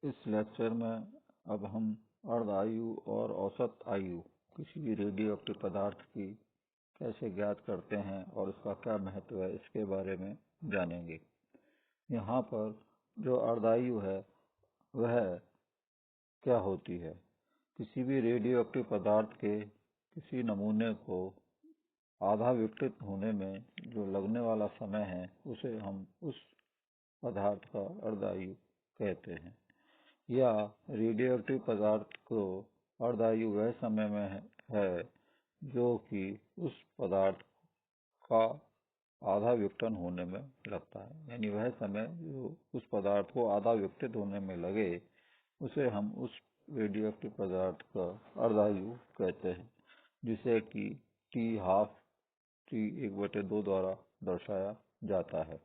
इस लेक्चर में अब हम अर्ध आयु और औसत आयु किसी भी रेडियो एक्टिव पदार्थ की कैसे ज्ञात करते हैं और उसका क्या महत्व है इसके बारे में जानेंगे। यहाँ पर जो अर्धायु है वह क्या होती है। किसी भी रेडियो एक्टिव पदार्थ के किसी नमूने को आधा विकसित होने में जो लगने वाला समय है उसे हम उस पदार्थ का अर्धायु कहते हैं। या रेडियोएक्टिव पदार्थ को अर्धायु वह समय में है जो कि उस पदार्थ का आधा विघटन होने में लगता है, यानी वह समय जो उस पदार्थ को आधा विघटित होने में लगे उसे हम उस रेडियोएक्टिव पदार्थ का अर्धायु कहते हैं, जिसे कि T12 T1/2 द्वारा दर्शाया जाता है।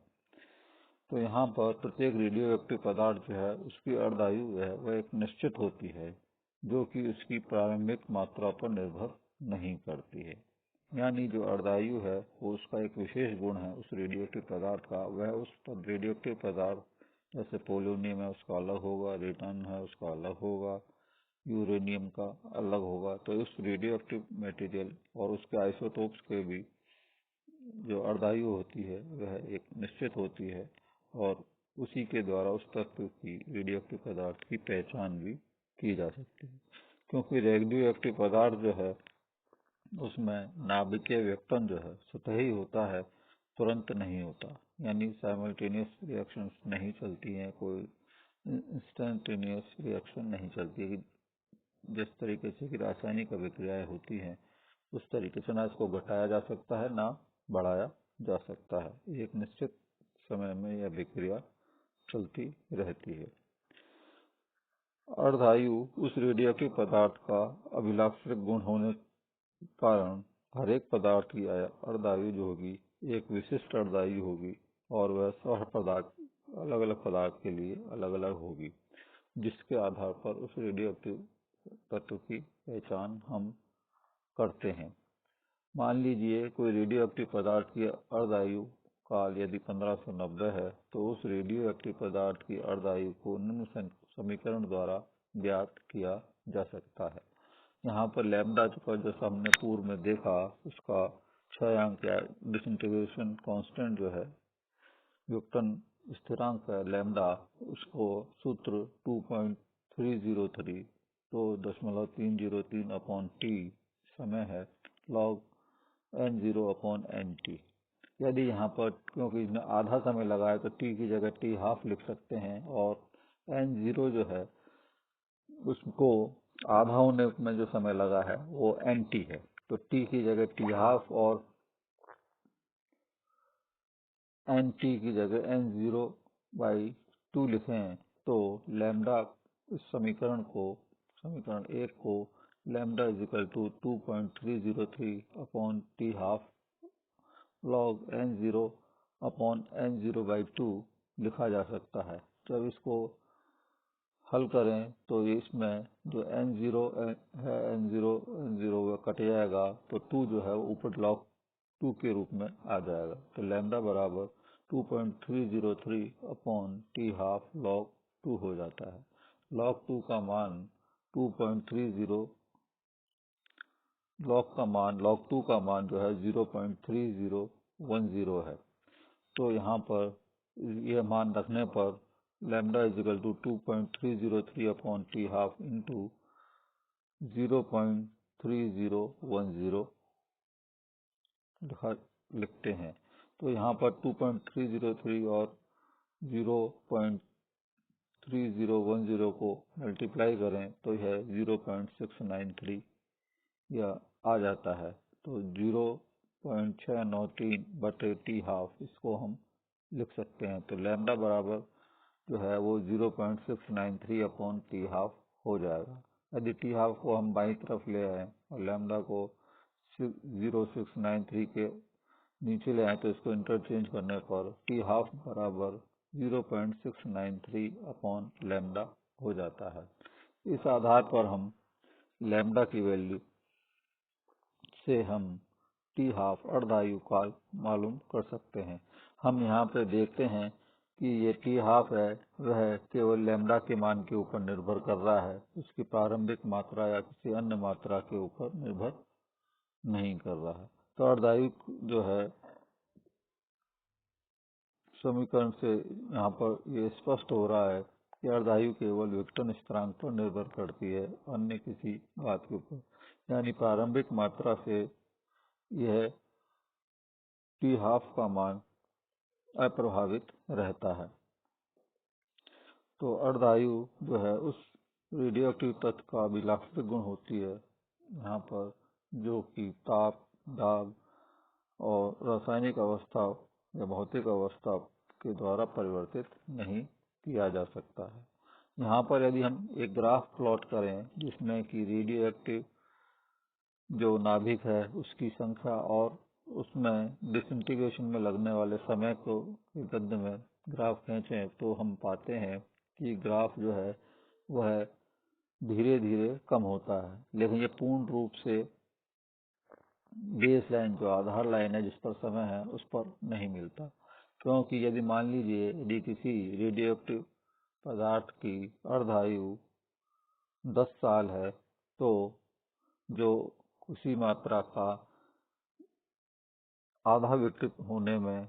तो यहाँ पर प्रत्येक रेडियोएक्टिव पदार्थ जो है उसकी अर्धायु है वह एक निश्चित होती है, जो कि उसकी प्रारंभिक मात्रा पर निर्भर नहीं करती है। यानी जो अर्धायु है वो उसका एक विशेष गुण है उस रेडियोएक्टिव पदार्थ का। वह उस रेडियोएक्टिव पदार्थ जैसे पोलोनियम है उसका अलग होगा, रेडियम है उसका अलग होगा, यूरेनियम का अलग होगा। तो उस रेडियोएक्टिव मटेरियल और उसके आइसोटोप्स के भी जो अर्धायु होती है वह एक निश्चित होती है और उसी के द्वारा उस तत्व की रेडियोएक्टिव पदार्थ की पहचान भी की जा सकती है। क्योंकि रेडियोएक्टिव पदार्थ जो है उसमें नाभिकीय विघटन जो है सतही होता है, तुरंत नहीं होता, यानी साइमल्टेनियस रिएक्शंस नहीं चलती हैं, कोई इंस्टेंटेनियस रिएक्शन नहीं चलती है। जिस तरीके से कि रासायनिक अभिक्रियाएं होती हैं उस तरीके से ना इसको घटाया जा सकता है ना बढ़ाया जा सकता है। एक निश्चित समय में यह अभिक्रिया चलती रहती है। अर्धायु उस रेडियोएक्टिव पदार्थ का अभिलाक्षिक गुण होने के कारण हर एक पदार्थ की अर्धायु जो होगी एक विशिष्ट अर्धायु होगी और वह सब पदार्थ अलग अलग पदार्थ के लिए अलग अलग होगी, जिसके आधार पर उस रेडियोएक्टिव तत्व की पहचान हम करते हैं। मान लीजिए कोई रेडियोएक्टिव पदार्थ की अर्धायु काल यदि 1590 है तो उस रेडियोएक्टिव पदार्थ की अर्धायु को निम्न समीकरण द्वारा ज्ञात किया जा सकता है। यहाँ पर लैम्डा का जो हमने पूर्व में देखा उसका 6 अंक या डिसइंटीग्रेशन कांस्टेंट जो है विघटन स्थिरांक है लैम्डा, उसको सूत्र 2.303 2.303/T समय है log N0/NT। यदि यहाँ पर क्योंकि इसमें आधा समय लगा है तो T की जगह T12 लिख सकते हैं और N0 जो है उसको आधा होने में जो समय लगा है वो NT है, तो T की जगह T12 और NT की जगह N0/2 लिखें तो लैम्डा इस समीकरण 1 को लैम्डा = 2.303/T12 log N0/N0/2 लिखा जा सकता है। जब इसको हल करें तो इसमें जो N0 है N0 कट जाएगा तो 2 जो है ऊपर log 2 के रूप में आ जाएगा। तो लैम्डा बराबर 2.303/T12 log 2 हो जाता है। log 2 का मान 2.30 log 2 का मान जो है 0.3010 है। तो यहाँ पर यह मान रखने पर लैम्डा = 2.303/T12 इंटू 0.3010 लिखते हैं। तो यहाँ पर 2.303 और 0.3010 को मल्टीप्लाई करें तो यह 0.693 यह आ जाता है। तो 0.693/T12 इसको हम लिख सकते हैं। तो लैम्डा बराबर जो है वो 0.693/T12 हो जाएगा। यदि T12 को हम बाईं तरफ ले आए और लैम्डा को 0.693 के नीचे ले आए तो इसको इंटरचेंज करने पर T12 बराबर 0.693/लैम्डा हो जाता है। इस आधार पर हम लैम्डा की वैल्यू से हम T12 अर्धायु काल मालूम कर सकते हैं। हम यहाँ पे देखते हैं कि ये टी हाफ है वह केवल लैम्डा के मान के ऊपर निर्भर कर रहा है, उसकी प्रारंभिक मात्रा या किसी अन्य मात्रा के ऊपर निर्भर नहीं कर रहा है। तो अर्धायु जो है समीकरण से यहाँ पर ये स्पष्ट हो रहा है कि अर्धायु केवल विघटन स्थिरांक पर निर्भर करती है, अन्य किसी बात के ऊपर, यानी प्रारंभिक मात्रा से यह टी हाफ का मान अप्रभावित रहता है। तो अर्धायु जो है उस रेडियोएक्टिव तत्व का अभिलाक्षिक गुण होती है यहाँ पर, जो कि ताप, दाब और रासायनिक अवस्था या भौतिक अवस्था के द्वारा परिवर्तित नहीं किया जा सकता है। यहाँ पर यदि हम एक ग्राफ प्लॉट करें जिसमें कि रेडियोएक्टिव जो नाभिक है उसकी संख्या और उसमें डिसइंटीग्रेशन में लगने वाले समय को गद्य में ग्राफ खींचें, तो हम पाते हैं कि ग्राफ जो है वह धीरे धीरे कम होता है, लेकिन ये पूर्ण रूप से बेस लाइन जो आधार लाइन है जिस पर समय है उस पर नहीं मिलता। क्योंकि यदि मान लीजिए यदि किसी रेडियोएक्टिव पदार्थ की अर्धायु 10 साल है, तो जो उसी मात्रा का आधा विकसित होने में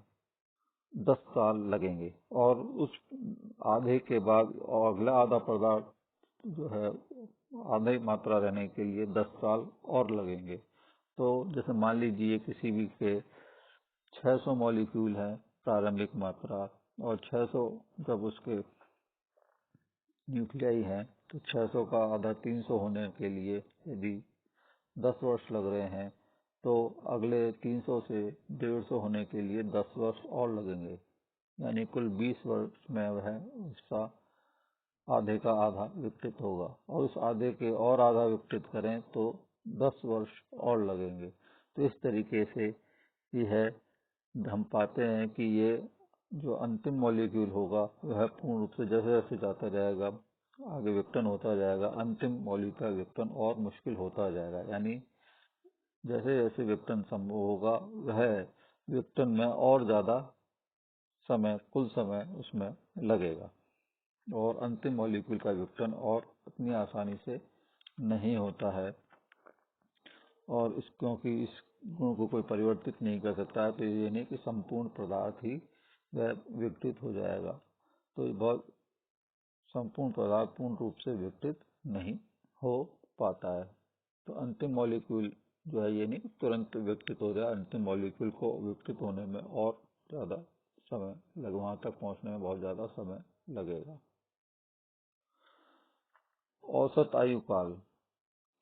10 साल लगेंगे और उस आधे के बाद और अगला आधा पदार्थ जो है आधे मात्रा रहने के लिए 10 साल और लगेंगे। तो जैसे मान लीजिए किसी भी के 600 मॉलिक्यूल है प्रारंभिक मात्रा, और 600 जब उसके न्यूक्लियाई है तो 600 का आधा 300 होने के लिए यदि 10 वर्ष लग रहे हैं, तो अगले 300 से 150 होने के लिए 10 वर्ष और लगेंगे, यानी कुल 20 वर्ष में वह उसका आधे का आधा विकसित होगा, और उस आधे के और आधा विकसित करें तो 10 वर्ष और लगेंगे। तो इस तरीके से यह हम पाते हैं कि ये जो अंतिम मॉलिक्यूल होगा वह पूर्ण रूप से जैसे जैसे जाता जाएगा आगे विघटन होता जाएगा, अंतिम मॉलिक्यूल का विघटन और मुश्किल होता जाएगा, यानी जैसे जैसे विघटन संभव होगा वह विघटन में और ज्यादा समय कुल समय उसमें लगेगा और अंतिम मॉलिक्यूल का विघटन और उतनी आसानी से नहीं होता है। और क्योंकि इस गुण को कोई परिवर्तित नहीं कर सकता है, तो ये नहीं कि संपूर्ण पदार्थ ही वह विघटित हो जाएगा, तो बहुत संपूर्ण पदार्थ पूर्ण रूप से विघटित नहीं हो पाता है। तो अंतिम मॉलिक्यूल जो है ये नहीं तुरंत विकसित हो जाए, अंतिम मॉलिक्यूल को विकसित होने में और ज्यादा समय लगे, वहां तक पहुंचने में बहुत ज्यादा समय लगेगा। औसत आयु काल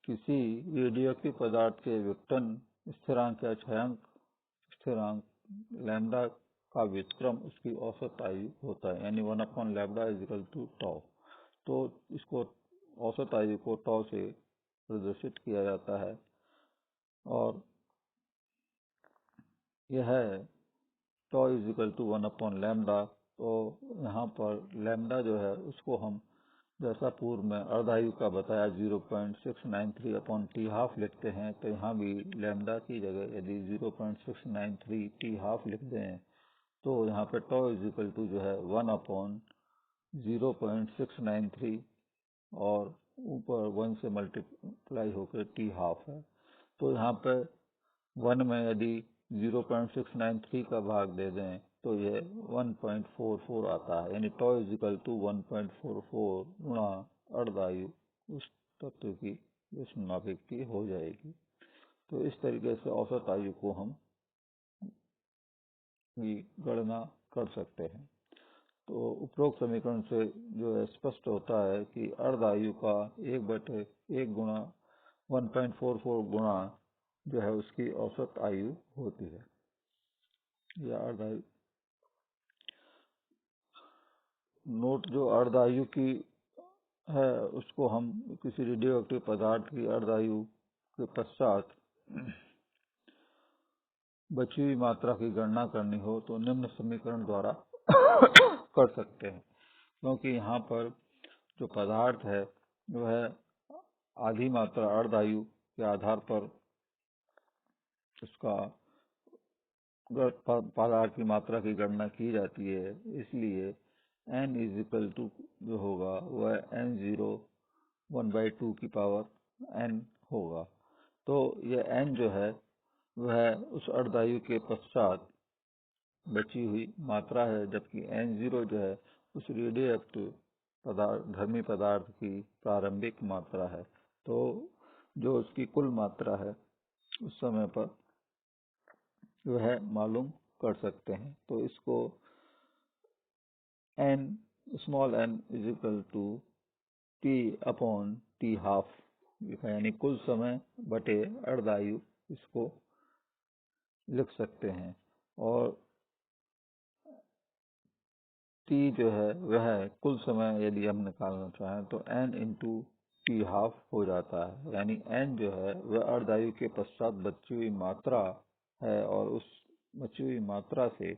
किसी रेडियोएक्टिव पदार्थ के विघटन स्थिरांक या क्षयांक स्थिरांक लैम्डा का व्युत्क्रम उसकी औसत आयु होता है, यानी 1/λ τ। तो इसको औसत आयु को τ से प्रदर्शित किया जाता है, और यह τ = 1/λ। तो यहाँ पर लैम्डा जो है उसको हम जैसा पूर्व में अर्धायु का बताया 0.693 टी हाफ लिखते हैं, तो यहाँ भी लैम्डा की जगह यदि 0.693 टी हाफ लिख दें तो यहाँ पे τ जो है 1/0.693 और ऊपर 1 से मल्टीप्लाई होकर टी हाफ है। तो यहाँ पे 1 में यदि 0.693 का भाग दे दें तो यह 1.44 आता है, यानी τ 1.44 गुणा अर्धायु उस तत्व की उस नाभिक की हो जाएगी। तो इस तरीके से औसत आयु को हम गणना कर सकते हैं। तो उपरोक्त समीकरण से जो है स्पष्ट होता है कि अर्धायु का 1/1 गुणा 1.44 गुणा जो है उसकी औसत आयु होती है, या अर्धायु। नोट, जो अर्धायु की है उसको हम किसी रेडियोएक्टिव पदार्थ की अर्धायु के पश्चात बची हुई मात्रा की गणना करनी हो तो निम्न समीकरण द्वारा कर सकते हैं, क्योंकि यहाँ पर जो पदार्थ है वह आधी मात्रा अर्धायु के आधार पर उसका पदार्थ की मात्रा की गणना की जाती है, इसलिए n इज इक्वल टू जो होगा वह n0 1/2 की पावर n होगा। तो यह n जो है वह उस अर्धायु के पश्चात बची हुई मात्रा है, जबकि n0 जो है उस रेडियो एक्टिव धर्मी पदार्थ की प्रारंभिक मात्रा है। तो जो उसकी कुल मात्रा है उस समय पर वह मालूम कर सकते हैं। तो इसको small n is equal to t/t half यानी कुल समय बटे अर्धायु इसको लिख सकते हैं। और t जो है वह कुल समय यदि हम निकालना चाहें तो n इंटू t हाफ हो जाता है, यानी n जो है वह अर्धायु के पश्चात बची हुई मात्रा है, और उस बची हुई मात्रा से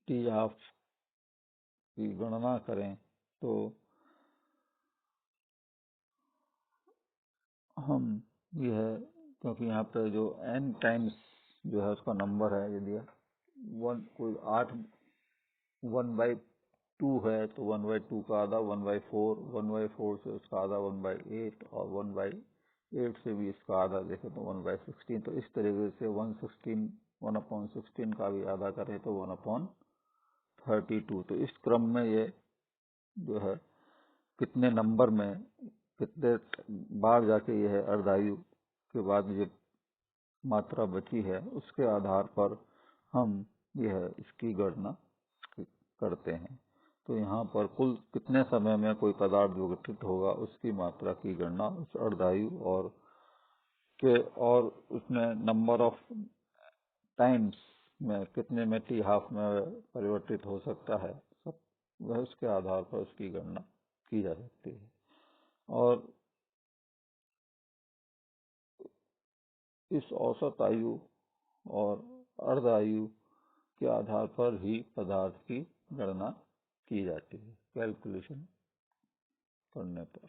t हाफ की गणना करें तो हम यह, क्योंकि यहाँ पे जो n टाइम्स जो है उसका नंबर है, यदि कोई 1/2 है तो 1/2 का आधा 1/4, 1/4 से उसका आधा 1/8, और 1/8 से भी इसका आधा देखें तो 1/16। तो इस तरीके से 1/16 का भी आधा करें तो 1/32। तो इस क्रम में ये जो है कितने नंबर में कितने बार जाके यह अर्धायु के बाद ये मात्रा बची है उसके आधार पर हम यह इसकी गणना करते हैं। तो यहाँ पर कुल कितने समय में कोई पदार्थ विघटित होगा उसकी मात्रा की गणना उस अर्धायु और उसमें नंबर ऑफ टाइम्स में कितने में t हाफ में परिवर्तित हो सकता है, सब वह उसके आधार पर उसकी गणना की जा सकती है। और इस औसत आयु और अर्ध आयु के आधार पर ही पदार्थ की गणना की जाती है कैलकुलेशन करने पर।